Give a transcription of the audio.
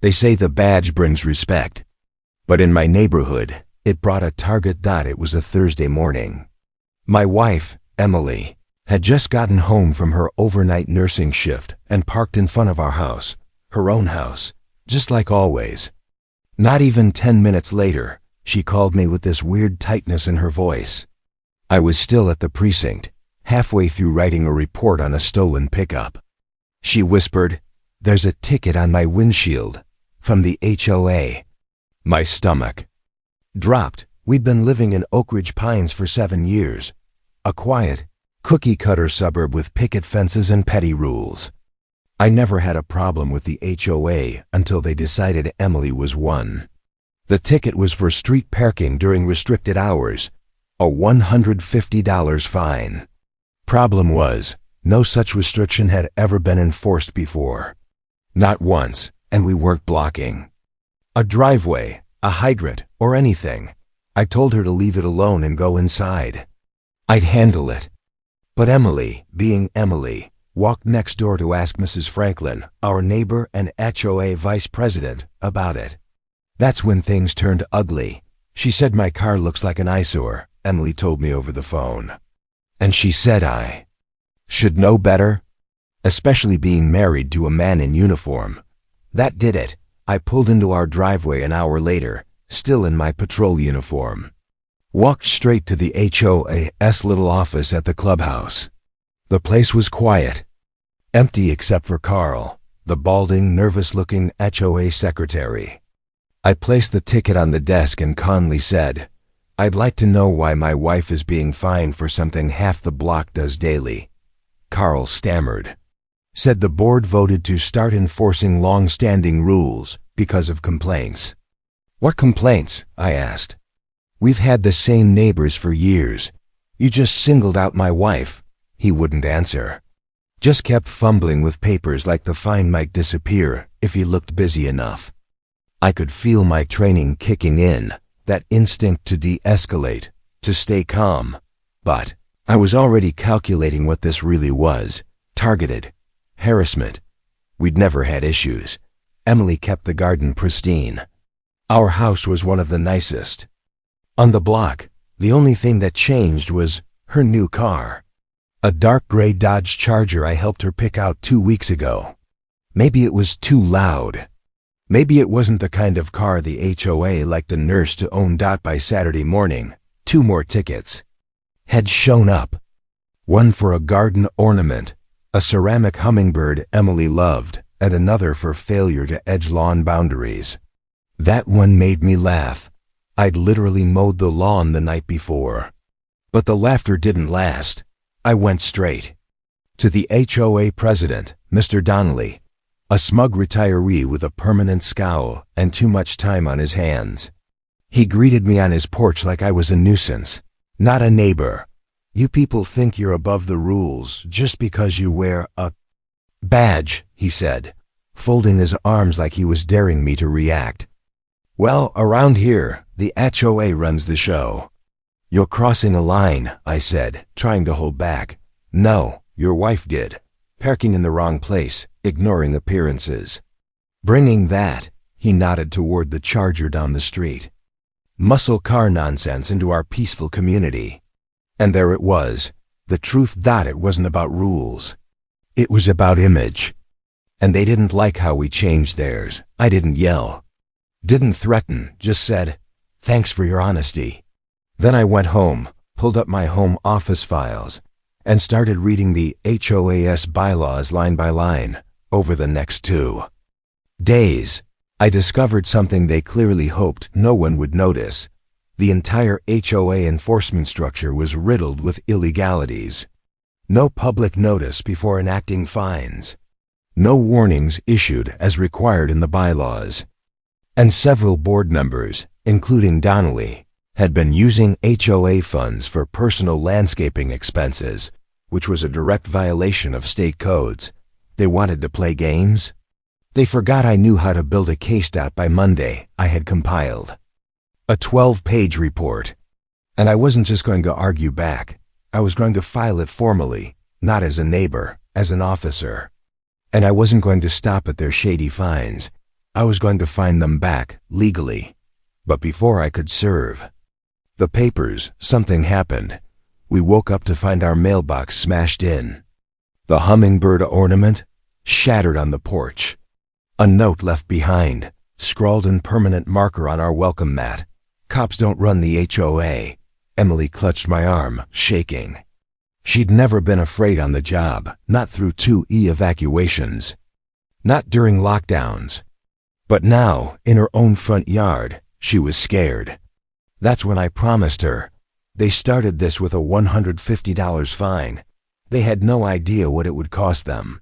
They say the badge brings respect. But in my neighborhood, it brought a target. It was a Thursday morning. My wife, Emily, had just gotten home from her overnight nursing shift and parked in front of our house, her own house, just like always. Not even 10 minutes later, she called me with this weird tightness in her voice. I was still at the precinct, halfway through writing a report on a stolen pickup. She whispered, "There's a ticket on my windshield, from the HOA." My stomach dropped. We'd been living in Oak Ridge Pines for 7 years, a quiet, cookie-cutter suburb with picket fences and petty rules. I never had a problem with the HOA until they decided Emily was one. The ticket was for street parking during restricted hours, a $150 fine. Problem was, no such restriction had ever been enforced before. Not once, and we weren't blocking a driveway, a hydrant, or anything. I told her to leave it alone and go inside. I'd handle it. But Emily, being Emily, walked next door to ask Mrs. Franklin, our neighbor and HOA vice president, about it. That's when things turned ugly. She said my car looks like an eyesore, Emily told me over the phone. And she said I should know better, especially being married to a man in uniform. That did it. I pulled into our driveway an hour later, still in my patrol uniform. Walked straight to the HOA's little office at the clubhouse. The place was quiet, empty except for Carl, the balding, nervous-looking HOA secretary. I placed the ticket on the desk and calmly said, "I'd like to know why my wife is being fined for something half the block does daily." Carl stammered. Said the board voted to start enforcing long-standing rules because of complaints. "What complaints?" I asked. "We've had the same neighbors for years. You just singled out my wife." He wouldn't answer. Just kept fumbling with papers like the fine might disappear if he looked busy enough. I could feel my training kicking in, that instinct to de-escalate, to stay calm. But I was already calculating what this really was. Targeted. Harassment. We'd never had issues. Emily kept the garden pristine. Our house was one of the nicest on the block. The only thing that changed was her new car. A dark gray Dodge Charger I helped her pick out 2 weeks ago. Maybe it was too loud. Maybe it wasn't the kind of car the HOA liked a nurse to own. By Saturday morning, 2 more tickets had shown up. One for a garden ornament, a ceramic hummingbird Emily loved, and another for failure to edge lawn boundaries. That one made me laugh. I'd literally mowed the lawn the night before. But the laughter didn't last. I went straight to the HOA president, Mr. Donnelly, a smug retiree with a permanent scowl and too much time on his hands. He greeted me on his porch like I was a nuisance, not a neighbor. "You people think you're above the rules just because you wear a badge," he said, folding his arms like he was daring me to react. "Well, around here, the HOA runs the show." "You're crossing a line," I said, trying to hold back. "No, your wife did. Parking in the wrong place, ignoring appearances." "Bringing that," he nodded toward the Charger down the street, "muscle car nonsense into our peaceful community." And there it was, the truth. It wasn't about rules. It was about image. And they didn't like how we changed theirs. I didn't yell, didn't threaten, just said, "Thanks for your honesty." Then I went home, pulled up my home office files, and started reading the HOA's bylaws line by line. Over the next 2 days, I discovered something they clearly hoped no one would notice. The entire HOA enforcement structure was riddled with illegalities. No public notice before enacting fines. No warnings issued as required in the bylaws. And several board members, including Donnelly, had been using HOA funds for personal landscaping expenses, which was a direct violation of state codes. They wanted to play games. They forgot I knew how to build a case. By Monday, I had compiled a 12-page report. And I wasn't just going to argue back. I was going to file it formally, not as a neighbor, as an officer. And I wasn't going to stop at their shady fines. I was going to find them back, legally. But before I could serve the papers, something happened. We woke up to find our mailbox smashed in. The hummingbird ornament shattered on the porch. A note left behind, scrawled in permanent marker on our welcome mat. Cops don't run the HOA. Emily clutched my arm, shaking. She'd never been afraid on the job, not through 2E evacuations, not during lockdowns. But now, in her own front yard, she was scared. That's when I promised her. They started this with a $150 fine. They had no idea what it would cost them.